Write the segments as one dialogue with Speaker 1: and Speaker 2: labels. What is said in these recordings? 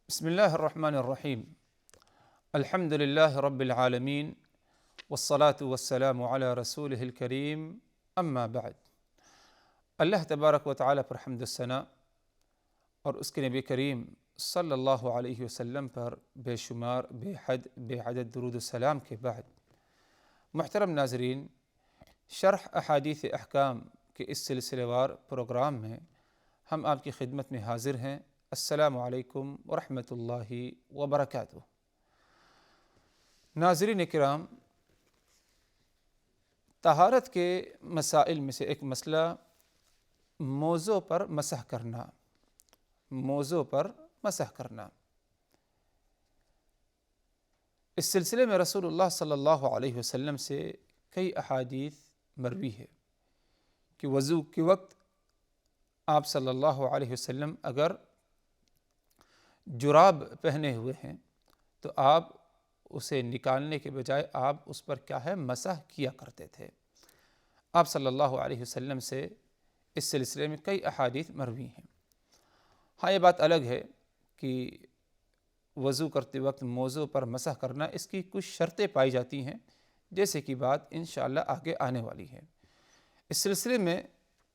Speaker 1: بسم الله الرحمن الرحیم الحمد للہ رب العالمین والصلاة والسلام علی رسولہ الکریم اما بعد۔ اللہ تبارک و تعالیٰ پر حمد و ثنا اور اس کے نبی کریم صلی اللہ علیہ وسلم پر بے شمار بے حد بے عدد درود و سلام کے بعد، محترم ناظرین، شرح احادیث احکام کے اس سلسلے وار پروگرام میں ہم آپ کی خدمت میں حاضر ہیں۔ السلام علیکم ورحمۃ اللہ وبرکاتہ۔ ناظرین کرام، طہارت کے مسائل میں سے ایک مسئلہ موضع پر مسح کرنا۔ اس سلسلے میں رسول اللہ صلی اللہ علیہ وسلم سے کئی احادیث مروی ہے کہ وضو کے وقت آپ صلی اللہ علیہ وسلم اگر جراب پہنے ہوئے ہیں تو آپ اسے نکالنے کے بجائے آپ اس پر مسح کیا کرتے تھے۔ آپ صلی اللہ علیہ وسلم سے اس سلسلے میں کئی احادیث مروی ہیں۔ ہاں، یہ بات الگ ہے کہ وضو کرتے وقت موضوع پر مسح کرنا، اس کی کچھ شرطیں پائی جاتی ہیں، جیسے کہ بات انشاءاللہ آگے آنے والی ہے۔ اس سلسلے میں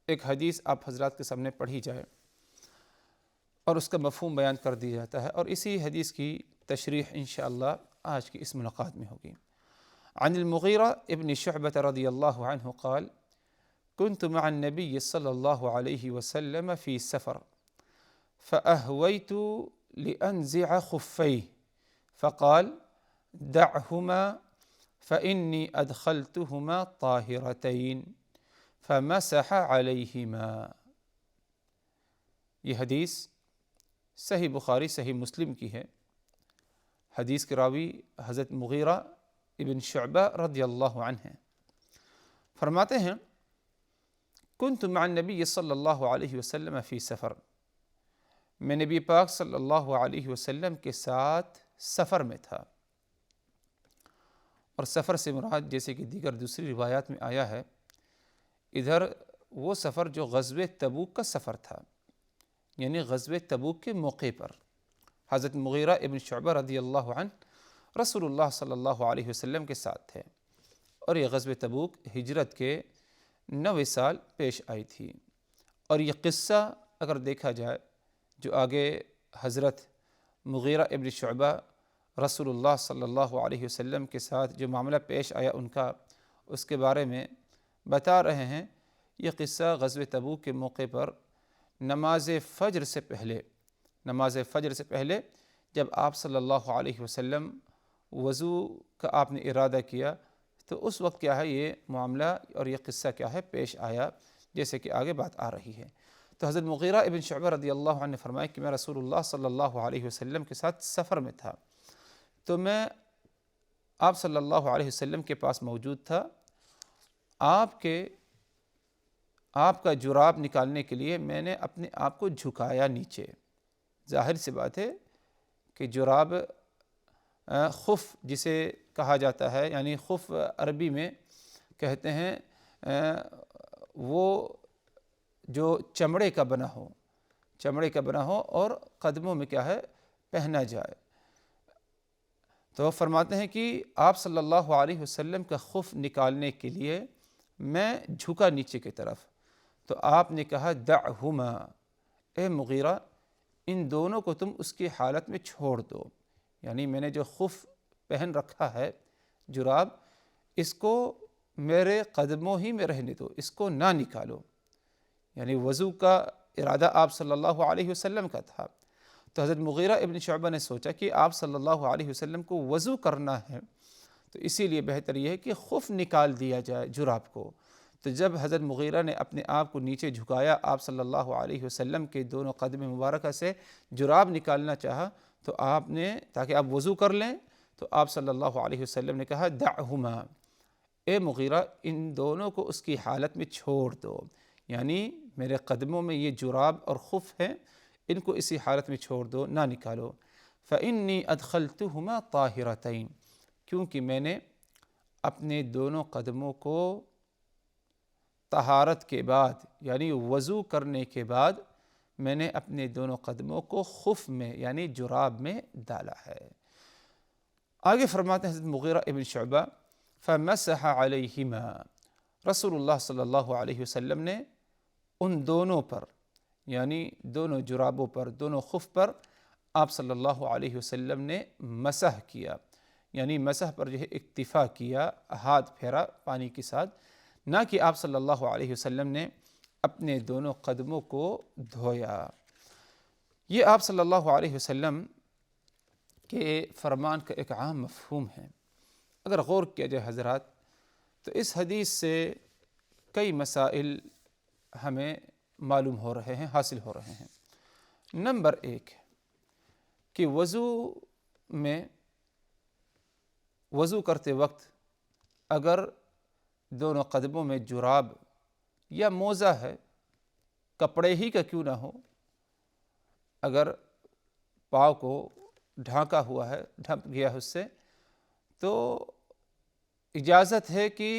Speaker 1: ایک حدیث آپ حضرات کے سامنے پڑھی جائے اور اس کا مفہوم بیان کر دیا جاتا ہے، اور اسی حدیث کی تشریح انشاءاللہ آج کی اس ملاقات میں ہوگی۔ عن المغیرہ ابن شعبۃ رضی اللہ عنہ قال كنت مع النبي صلی اللہ علیہ وسلم في سفر فأهويت لأنزع خفيه فقال دعهما فإني أدخلتهما طاهرتين فمسح عليهما۔ یہ حدیث صحیح بخاری صحیح مسلم کی ہے۔ حدیث کے راوی حضرت مغیرہ ابن شعبہ رضی اللہ عنہ ہیں۔ فرماتے ہیں کنت مع النبی صلی اللہ علیہ وسلم فی سفر، میں نبی پاک صلی اللہ علیہ وسلم کے ساتھ سفر میں تھا۔ اور سفر سے مراد، جیسے کہ دیگر دوسری روایات میں آیا ہے، ادھر وہ سفر جو غزوہ تبوک کا سفر تھا، یعنی غزوہ تبوک کے موقع پر حضرت مغیرہ ابن شعبہ رضی اللہ عنہ رسول اللہ صلی اللہ علیہ وسلم کے ساتھ تھے، اور یہ غزوہ تبوک ہجرت کے 9ویں سال پیش آئی تھی۔ اور یہ قصہ اگر دیکھا جائے، جو آگے حضرت مغیرہ ابن شعبہ رسول اللہ صلی اللہ علیہ وسلم کے ساتھ جو معاملہ پیش آیا ان کا، اس کے بارے میں بتا رہے ہیں۔ یہ قصہ غزوہ تبوک کے موقع پر نماز فجر سے پہلے جب آپ صلی اللہ علیہ وسلم وضو کا آپ نے ارادہ کیا، تو اس وقت یہ معاملہ اور یہ قصہ پیش آیا، جیسے کہ آگے بات آ رہی ہے۔ تو حضرت مغیرہ ابن شعبہ رضی اللہ عنہ نے فرمایا کہ میں رسول اللہ صلی اللہ علیہ وسلم کے ساتھ سفر میں تھا، تو میں آپ صلی اللہ علیہ وسلم کے پاس موجود تھا۔ آپ کا جراب نکالنے کے لیے میں نے اپنے آپ کو جھکایا نیچے۔ ظاہر سی بات ہے کہ جراب خف جسے کہا جاتا ہے، یعنی خف عربی میں کہتے ہیں وہ جو چمڑے کا بنا ہو اور قدموں میں پہنا جائے۔ تو فرماتے ہیں کہ آپ صلی اللہ علیہ وسلم کا خف نکالنے کے لیے میں جھکا نیچے کی طرف، تو آپ نے کہا دعہما، اے مغیرہ ان دونوں کو تم اس کی حالت میں چھوڑ دو، یعنی میں نے جو خف پہن رکھا ہے جراب، اس کو میرے قدموں ہی میں رہنے دو، اس کو نہ نکالو۔ یعنی وضو کا ارادہ آپ صلی اللہ علیہ وسلم کا تھا، تو حضرت مغیرہ ابن شعبہ نے سوچا کہ آپ صلی اللہ علیہ وسلم کو وضو کرنا ہے، تو اسی لیے بہتر یہ ہے کہ خف نکال دیا جائے جراب کو۔ تو جب حضرت مغیرہ نے اپنے آپ کو نیچے جھکایا، آپ صلی اللہ علیہ وسلم کے دونوں قدم مبارکہ سے جراب نکالنا چاہا، تو آپ نے تاکہ آپ وضو کر لیں، تو آپ صلی اللہ علیہ وسلم نے کہا دعہما، اے مغیرہ ان دونوں کو اس کی حالت میں چھوڑ دو، یعنی میرے قدموں میں یہ جراب اور خف ہیں، ان کو اسی حالت میں چھوڑ دو، نہ نکالو۔ فإنی ادخلتہما طاہرتین، کیونکہ میں نے اپنے دونوں قدموں کو طہارت کے بعد، یعنی وضو کرنے کے بعد میں نے اپنے دونوں قدموں کو خف میں یعنی جراب میں ڈالا ہے۔ آگے فرماتے ہیں حضرت مغیرہ ابن شعبہ فَمَسَحَ عَلَيْهِمَا، رسول اللہ صلی اللہ علیہ وسلم نے ان دونوں پر یعنی دونوں جرابوں پر، دونوں خف پر آپ صلی اللہ علیہ وسلم نے مسح کیا، یعنی مسح پر جو ہے اکتفا کیا، ہاتھ پھیرا پانی کے ساتھ، نہ کہ آپ صلی اللہ علیہ وسلم نے اپنے دونوں قدموں کو دھویا۔ یہ آپ صلی اللہ علیہ وسلم کے فرمان کا ایک عام مفہوم ہے۔ اگر غور کیا جائے حضرات تو اس حدیث سے کئی مسائل ہمیں معلوم ہو رہے ہیں، حاصل ہو رہے ہیں۔ نمبر 1 کہ وضو کرتے وقت اگر دونوں قدموں میں جراب یا موزہ ہے، کپڑے ہی کا کیوں نہ ہو، اگر پاؤں کو ڈھانکا ہوا ہے، ڈھک گیا ہے اس سے، تو اجازت ہے کہ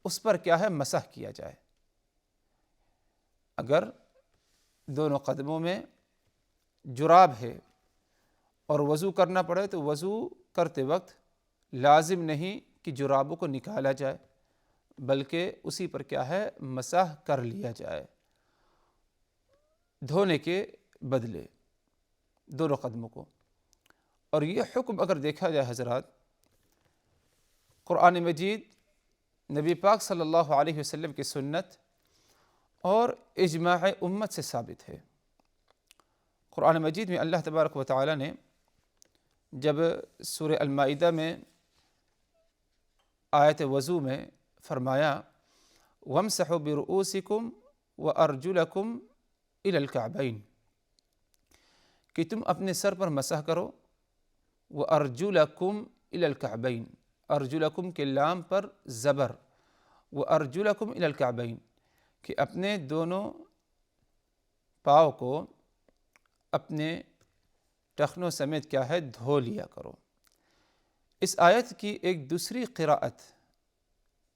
Speaker 1: اس پر کیا ہے، مسح کیا جائے۔ اگر دونوں قدموں میں جراب ہے اور وضو کرنا پڑے تو وضو کرتے وقت لازم نہیں کہ جرابوں کو نکالا جائے، بلکہ اسی پر کیا ہے، مسح کر لیا جائے دھونے کے بدلے دونوں قدموں کو۔ اور یہ حکم اگر دیکھا جائے حضرات، قرآن مجید، نبی پاک صلی اللہ علیہ وسلم کی سنت اور اجماع امت سے ثابت ہے۔ قرآن مجید میں اللہ تبارک و تعالی نے جب سورہ المائدہ میں آیت وضو میں فرمایا وَامْسَحُوا بِرُؤُوسِكُمْ وَأَرْجُلَكُمْ إِلَى الْكَعْبَيْنِ، کہ تم اپنے سر پر مسح کرو، وَأَرْجُلَكُمْ إِلَى الْكَعْبَيْنِ، ارجلکم کے لام پر زبر، وَأَرْجُلَكُمْ إِلَى الْكَعْبَيْنِ، کہ اپنے دونوں پاؤں کو اپنے ٹخنوں سمیت کیا ہے، دھو لیا کرو۔ اس آیت کی ایک دوسری قراءت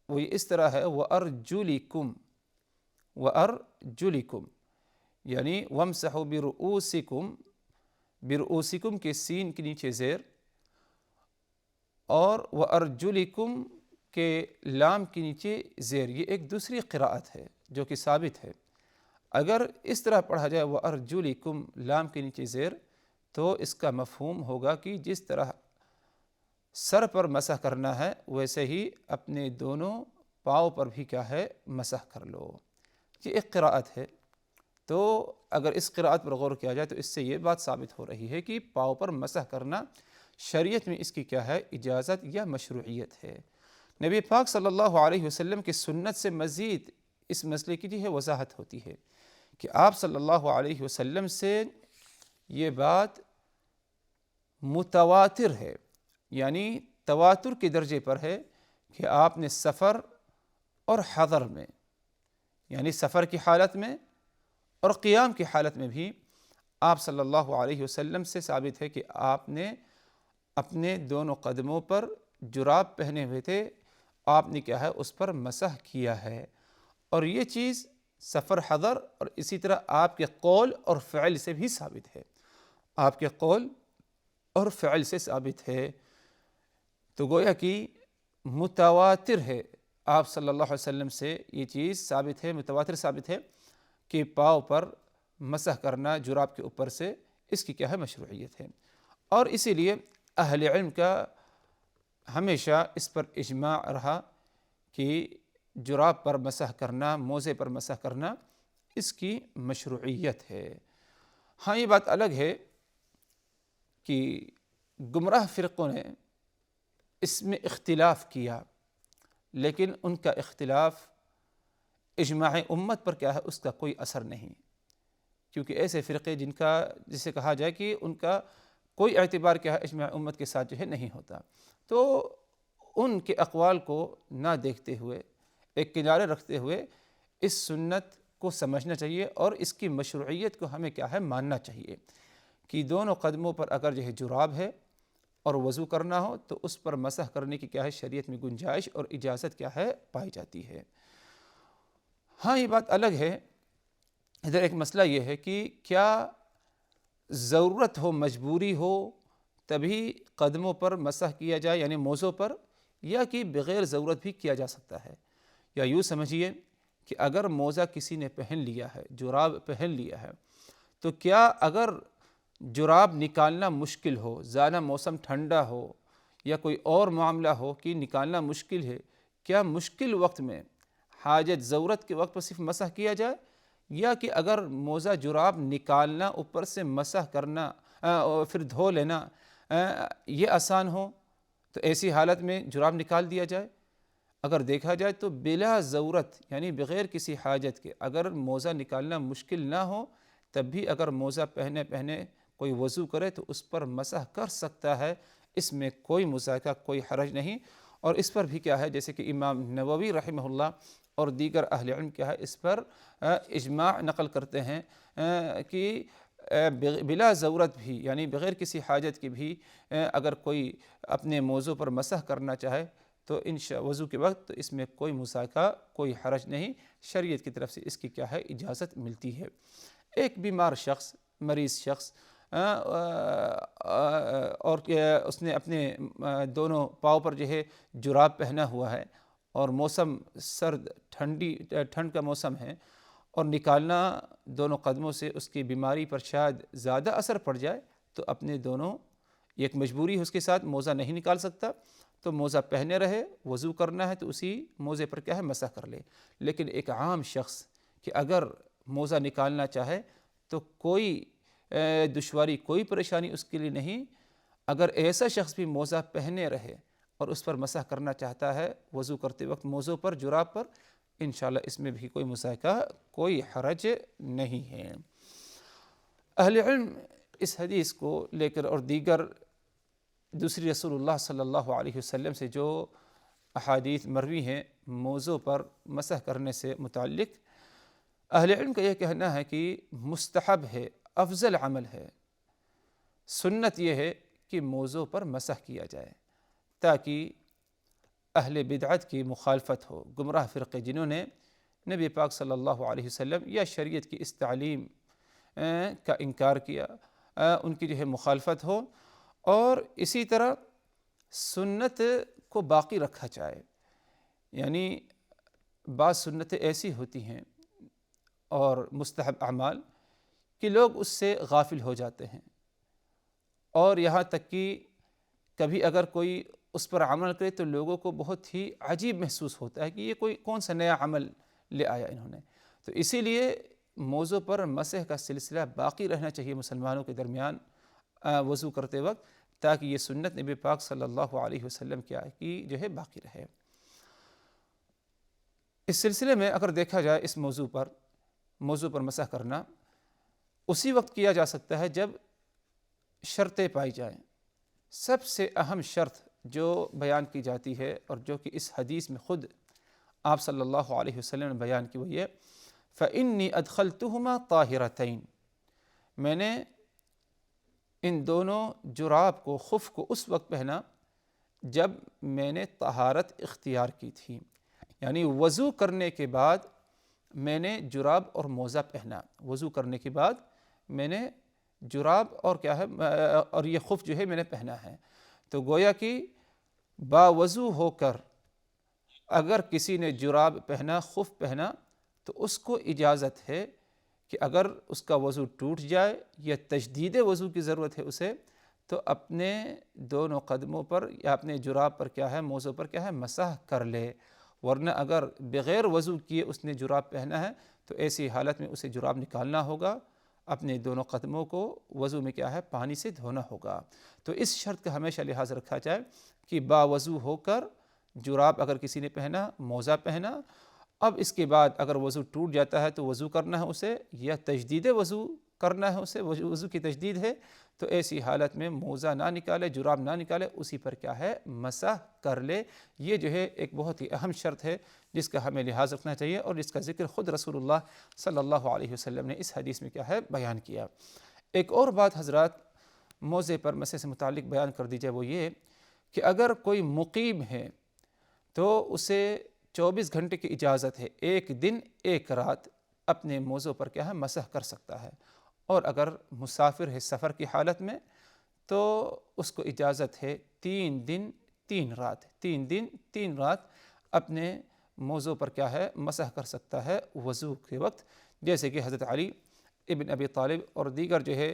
Speaker 1: وہ اس طرح ہے وَأَرْجُلِكُمْ، وَأَرْجُلِكُمْ، یعنی وَامْسَحُوا بِرُؤُوسِكُمْ، برؤوسکم کے سین کے نیچے زیر، اور وَأَرْجُلِكُمْ کے لام کے نیچے زیر، یہ ایک دوسری قراءت ہے جو کہ ثابت ہے۔ اگر اس طرح پڑھا جائے وَأَرْجُلِكُمْ لام کے نیچے زیر، تو اس کا مفہوم ہوگا کہ جس طرح سر پر مسح کرنا ہے ویسے ہی اپنے دونوں پاؤں پر بھی کیا ہے، مسح کر لو۔ یہ ایک قراءت ہے۔ تو اگر اس قراءت پر غور کیا جائے تو اس سے یہ بات ثابت ہو رہی ہے کہ پاؤں پر مسح کرنا شریعت میں اس کی کیا ہے، اجازت یا مشروعیت ہے۔ نبی پاک صلی اللہ علیہ وسلم کی سنت سے مزید اس مسئلے کی جو ہے وضاحت ہوتی ہے کہ آپ صلی اللہ علیہ وسلم سے یہ بات متواتر ہے، یعنی تواتر کے درجے پر ہے کہ آپ نے سفر اور حضر میں، یعنی سفر کی حالت میں اور قیام کی حالت میں بھی آپ صلی اللہ علیہ وسلم سے ثابت ہے کہ آپ نے اپنے دونوں قدموں پر جراب پہنے ہوئے تھے، آپ نے کیا ہے، اس پر مسح کیا ہے۔ اور یہ چیز سفر، حضر اور اسی طرح آپ کے قول اور فعل سے بھی ثابت ہے، آپ کے قول اور فعل سے ثابت ہے۔ تو گویا کہ متواتر ہے، آپ صلی اللہ علیہ وسلم سے یہ چیز ثابت ہے، متواتر ثابت ہے کہ پاؤں پر مسح کرنا جراب کے اوپر سے اس کی کیا ہے، مشروعیت ہے۔ اور اسی لیے اہل علم کا ہمیشہ اس پر اجماع رہا کہ جراب پر مسح کرنا، موزے پر مسح کرنا اس کی مشروعیت ہے۔ ہاں یہ بات الگ ہے کہ گمراہ فرقوں نے اس میں اختلاف کیا، لیکن ان کا اختلاف اجماع امت پر کیا ہے، اس کا کوئی اثر نہیں، کیونکہ ایسے فرقے جسے کہا جائے کہ ان کا کوئی اعتبار کیا ہے اجماع امت کے ساتھ جو ہے نہیں ہوتا، تو ان کے اقوال کو نہ دیکھتے ہوئے، ایک کنارے رکھتے ہوئے اس سنت کو سمجھنا چاہیے اور اس کی مشروعیت کو ہمیں کیا ہے، ماننا چاہیے کہ دونوں قدموں پر اگر جو ہے جراب ہے اور وضو کرنا ہو تو اس پر مسح کرنے کی کیا ہے، شریعت میں گنجائش اور اجازت کیا ہے، پائی جاتی ہے۔ ہاں یہ بات الگ ہے ادھر ایک مسئلہ یہ ہے کہ کیا ضرورت ہو، مجبوری ہو تبھی قدموں پر مسح کیا جائے یعنی موزوں پر، یا کہ بغیر ضرورت بھی کیا جا سکتا ہے؟ یا یوں سمجھیے کہ اگر موزہ کسی نے پہن لیا ہے، جراب پہن لیا ہے، تو کیا اگر جراب نکالنا مشکل ہو، زیادہ موسم ٹھنڈا ہو یا کوئی اور معاملہ ہو کہ نکالنا مشکل ہے، کیا مشکل وقت میں حاجت ضرورت کے وقت پر صرف مسح کیا جائے، یا کہ اگر موزہ جراب نکالنا اوپر سے مسح کرنا پھر دھو لینا یہ آسان ہو تو ایسی حالت میں جراب نکال دیا جائے؟ اگر دیکھا جائے تو بلا ضرورت یعنی بغیر کسی حاجت کے اگر موزہ نکالنا مشکل نہ ہو تب بھی اگر موزہ پہنے کوئی وضو کرے تو اس پر مسح کر سکتا ہے، اس میں کوئی مذاکرہ، کوئی حرج نہیں۔ اور اس پر بھی کیا ہے، جیسے کہ امام نووی رحمہ اللہ اور دیگر اہل علم کیا ہے اس پر اجماع نقل کرتے ہیں کہ بلا ضرورت بھی یعنی بغیر کسی حاجت کے بھی اگر کوئی اپنے موضوع پر مسح کرنا چاہے تو وضو کے وقت تو اس میں کوئی مساکہ، کوئی حرج نہیں، شریعت کی طرف سے اس کی کیا ہے اجازت ملتی ہے۔ ایک بیمار شخص، مریض شخص اور اس نے اپنے دونوں پاؤں پر جو ہے جراب پہنا ہوا ہے اور موسم سرد ٹھنڈ کا موسم ہے اور نکالنا دونوں قدموں سے اس کی بیماری پر شاید زیادہ اثر پڑ جائے تو اپنے دونوں، ایک مجبوری ہے اس کے ساتھ، موزہ نہیں نکال سکتا تو موزہ پہنے رہے، وضو کرنا ہے تو اسی موزے پر کیا ہے مسح کر لے۔ لیکن ایک عام شخص کہ اگر موزہ نکالنا چاہے تو کوئی دشواری، کوئی پریشانی اس کے لیے نہیں، اگر ایسا شخص بھی موزہ پہنے رہے اور اس پر مسح کرنا چاہتا ہے وضو کرتے وقت موزوں پر، جراب پر، انشاءاللہ اس میں بھی کوئی مساکہ، کوئی حرج نہیں ہے۔ اہل علم اس حدیث کو لے کر اور دیگر دوسری رسول اللہ صلی اللہ علیہ وسلم سے جو احادیث مروی ہیں موضوع پر مسح کرنے سے متعلق، اہل علم کا یہ کہنا ہے کہ مستحب ہے، افضل عمل ہے، سنت یہ ہے کہ موضوع پر مسح کیا جائے تاکہ اہل بدعت کی مخالفت ہو، گمراہ فرقے جنہوں نے نبی پاک صلی اللہ علیہ وسلم یا شریعت کی اس تعلیم کا انکار کیا، ان کی جو ہے مخالفت ہو، اور اسی طرح سنت کو باقی رکھا جائے۔ یعنی بعض سنتیں ایسی ہوتی ہیں اور مستحب اعمال کہ لوگ اس سے غافل ہو جاتے ہیں، اور یہاں تک کہ کبھی اگر کوئی اس پر عمل کرے تو لوگوں کو بہت ہی عجیب محسوس ہوتا ہے کہ یہ کوئی کون سا نیا عمل لے آیا انہوں نے۔ تو اسی لیے موضوع پر مسح کا سلسلہ باقی رہنا چاہیے مسلمانوں کے درمیان وضو کرتے وقت، تاکہ یہ سنت نبی پاک صلی اللہ علیہ وسلم کی جو ہے باقی رہے۔ اس سلسلے میں اگر دیکھا جائے اس موضوع پر مسح کرنا اسی وقت کیا جا سکتا ہے جب شرطیں پائی جائیں۔ سب سے اہم شرط جو بیان کی جاتی ہے اور جو کہ اس حدیث میں خود آپ صلی اللہ علیہ وسلم نے بیان کی، وہ یہ فَإِنِّي أَدْخَلْتُهُمَا طَاهِرَتَيْن، میں نے ان دونوں جراب کو، خف کو اس وقت پہنا جب میں نے طہارت اختیار کی تھی، یعنی وضو کرنے کے بعد میں نے جراب اور موزہ پہنا، وضو کرنے کے بعد میں نے جراب اور کیا ہے اور یہ خف جو ہے میں نے پہنا ہے۔ تو گویا کہ باوضو ہو کر اگر کسی نے جراب پہنا، خف پہنا، تو اس کو اجازت ہے کہ اگر اس کا وضو ٹوٹ جائے یا تجدید وضو کی ضرورت ہے اسے، تو اپنے دونوں قدموں پر یا اپنے جراب پر کیا ہے، موزوں پر کیا ہے، مسح کر لے۔ ورنہ اگر بغیر وضو کیے اس نے جراب پہنا ہے تو ایسی حالت میں اسے جراب نکالنا ہوگا، اپنے دونوں قدموں کو وضو میں کیا ہے، پانی سے دھونا ہوگا۔ تو اس شرط کا ہمیشہ لحاظ رکھا جائے کہ باوضو ہو کر جراب اگر کسی نے پہنا، موزہ پہنا، اب اس کے بعد اگر وضو ٹوٹ جاتا ہے تو وضو کرنا ہے اسے، یا تجدید وضو کرنا ہے اسے، وضو کی تجدید ہے، تو ایسی حالت میں موزہ نہ نکالے، جراب نہ نکالے، اسی پر کیا ہے، مسح کر لے۔ یہ جو ہے ایک بہت ہی اہم شرط ہے جس کا ہمیں لحاظ رکھنا چاہیے، اور جس کا ذکر خود رسول اللہ صلی اللہ علیہ وسلم نے اس حدیث میں کیا ہے، بیان کیا۔ ایک اور بات حضرات موزے پر مسح سے متعلق بیان کر دی جائے، وہ یہ کہ اگر کوئی مقیم ہے تو اسے 24 گھنٹے کی اجازت ہے، ایک دن ایک رات اپنے موضوع پر کیا ہے مسح کر سکتا ہے، اور اگر مسافر ہے سفر کی حالت میں تو اس کو اجازت ہے 3 دن 3 رات اپنے موضوع پر کیا ہے مسح کر سکتا ہے وضو کے وقت، جیسے کہ حضرت علی ابن ابی طالب اور دیگر جو ہے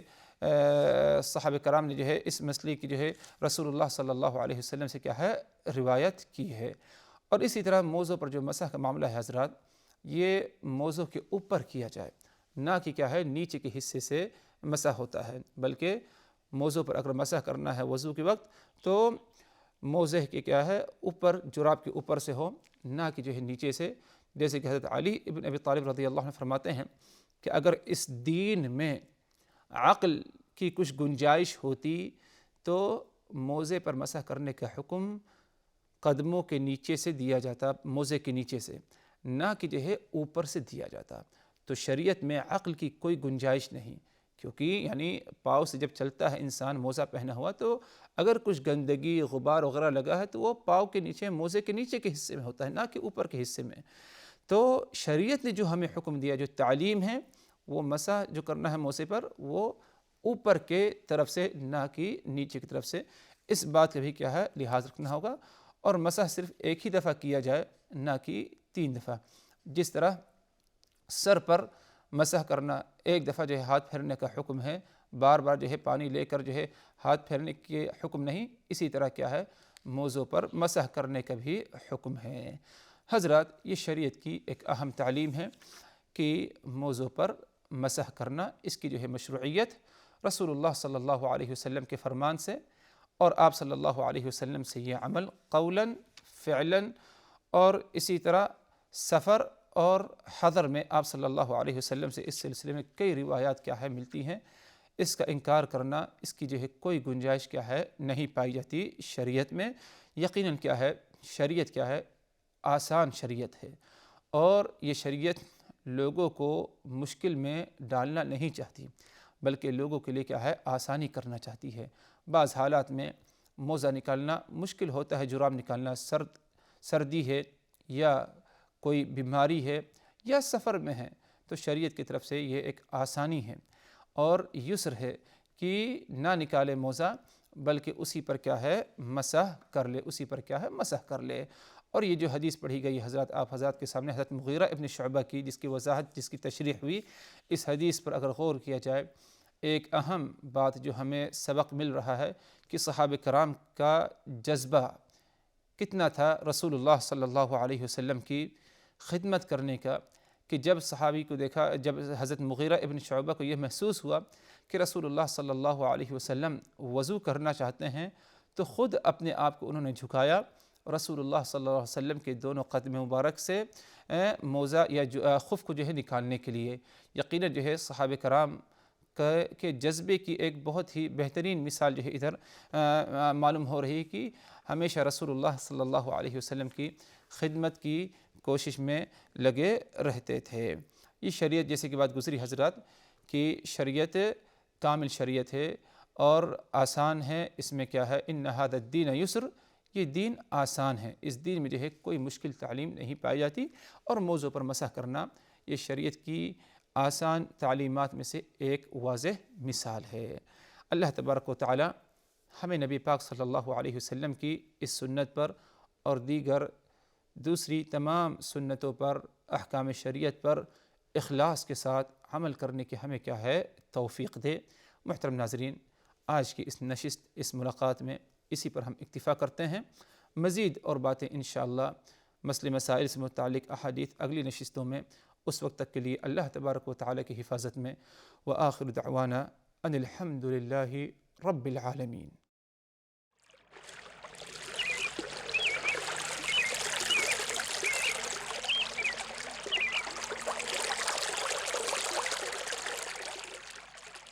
Speaker 1: صحابہ کرام نے جو ہے اس مسئلے کی جو ہے رسول اللہ صلی اللہ علیہ وسلم سے کیا ہے روایت کی ہے۔ اور اسی طرح موضوع پر جو مسح کا معاملہ ہے حضرات، یہ موضوع کے اوپر کیا جائے، نہ کہ کیا ہے نیچے کے حصے سے مسح ہوتا ہے، بلکہ موضوع پر اگر مسح کرنا ہے وضو کے وقت تو موضع کے کیا ہے اوپر، جراب کے اوپر سے ہو، نہ کہ جو ہے نیچے سے، جیسے کہ حضرت علی ابن ابی طالب رضی اللہ عنہ فرماتے ہیں کہ اگر اس دین میں عقل کی کچھ گنجائش ہوتی تو موضع پر مسح کرنے کا حکم قدموں کے نیچے سے دیا جاتا، موضع کے نیچے سے، نہ کہ جو ہے اوپر سے دیا جاتا۔ تو شریعت میں عقل کی کوئی گنجائش نہیں، کیونکہ یعنی پاؤں سے جب چلتا ہے انسان موزہ پہنا ہوا تو اگر کچھ گندگی غبار وغیرہ لگا ہے تو وہ پاؤں کے نیچے، موزے کے نیچے کے حصے میں ہوتا ہے، نہ کہ اوپر کے حصے میں۔ تو شریعت نے جو ہمیں حکم دیا، جو تعلیم ہے، وہ مسح جو کرنا ہے موزے پر وہ اوپر کے طرف سے نہ کہ نیچے کی طرف سے، اس بات کا بھی کیا ہے لحاظ رکھنا ہوگا۔ اور مسح صرف ایک ہی دفعہ کیا جائے، نہ کہ 3 دفعہ۔ جس طرح سر پر مسح کرنا ایک دفعہ جو ہے ہاتھ پھیرنے کا حکم ہے، بار بار جو ہے پانی لے کر جو ہے ہاتھ پھیرنے کے حکم نہیں، اسی طرح کیا ہے موضوع پر مسح کرنے کا بھی حکم ہے۔ حضرات، یہ شریعت کی ایک اہم تعلیم ہے کہ موضوع پر مسح کرنا، اس کی جو ہے مشروعیت رسول اللہ صلی اللہ علیہ وسلم کے فرمان سے، اور آپ صلی اللہ علیہ وسلم سے یہ عمل قولاً فعلاً، اور اسی طرح سفر اور حضر میں آپ صلی اللہ علیہ وسلم سے اس سلسلے میں کئی روایات کیا ہے ملتی ہیں۔ اس کا انکار کرنا، اس کی جو ہے کوئی گنجائش کیا ہے نہیں پائی جاتی شریعت میں۔ یقیناً کیا ہے شریعت کیا ہے آسان شریعت ہے، اور یہ شریعت لوگوں کو مشکل میں ڈالنا نہیں چاہتی، بلکہ لوگوں کے لیے کیا ہے آسانی کرنا چاہتی ہے۔ بعض حالات میں موزہ نکالنا مشکل ہوتا ہے، جراب نکالنا، سردی ہے یا کوئی بیماری ہے یا سفر میں ہے، تو شریعت کی طرف سے یہ ایک آسانی ہے اور یسر ہے کہ نہ نکالے موزہ، بلکہ اسی پر کیا ہے مسح کر لے، اسی پر کیا ہے مسح کر لے۔ اور یہ جو حدیث پڑھی گئی حضرات آپ حضرات کے سامنے، حضرت مغیرہ ابن شعبہ کی، جس کی وضاحت، جس کی تشریح ہوئی، اس حدیث پر اگر غور کیا جائے، ایک اہم بات جو ہمیں سبق مل رہا ہے کہ صحابہ کرام کا جذبہ کتنا تھا رسول اللہ صلی اللہ علیہ وسلم کی خدمت کرنے کا، کہ جب صحابی کو دیکھا، جب حضرت مغیرہ ابن شعبہ کو یہ محسوس ہوا کہ رسول اللہ صلی اللہ علیہ وسلم وضو کرنا چاہتے ہیں، تو خود اپنے آپ کو انہوں نے جھکایا، رسول اللہ صلی اللہ علیہ وسلم کے دونوں قدم مبارک سے موزہ یا خف کو جو ہے نکالنے کے لیے۔ یقیناً جو ہے صحابہ کرام کے جذبے کی ایک بہت ہی بہترین مثال جو ہے ادھر معلوم ہو رہی ہے کہ ہمیشہ رسول اللہ صلی اللہ علیہ وسلم کی خدمت کی کوشش میں لگے رہتے تھے۔ یہ شریعت، جیسے کہ بات گزری حضرات، کہ شریعت کامل شریعت ہے اور آسان ہے، اس میں کیا ہے ان ھذا الدین یسر، یہ دین آسان ہے، اس دین میں جو ہے کوئی مشکل تعلیم نہیں پائی جاتی، اور موضوع پر مسح کرنا یہ شریعت کی آسان تعلیمات میں سے ایک واضح مثال ہے۔ اللہ تبارک و تعالی ہمیں نبی پاک صلی اللہ علیہ وسلم کی اس سنت پر اور دیگر دوسری تمام سنتوں پر، احکام شریعت پر اخلاص کے ساتھ عمل کرنے کی ہمیں کیا ہے توفیق دے۔ محترم ناظرین، آج کی اس نشست، اس ملاقات میں اسی پر ہم اکتفا کرتے ہیں۔ مزید اور باتیں انشاءاللہ مسئلے مسائل سے متعلق احادیث اگلی نشستوں میں، اس وقت تک کے لیے اللہ تبارک و تعالی کی حفاظت میں، وآخر دعوانا ان الحمد للہ رب العالمین۔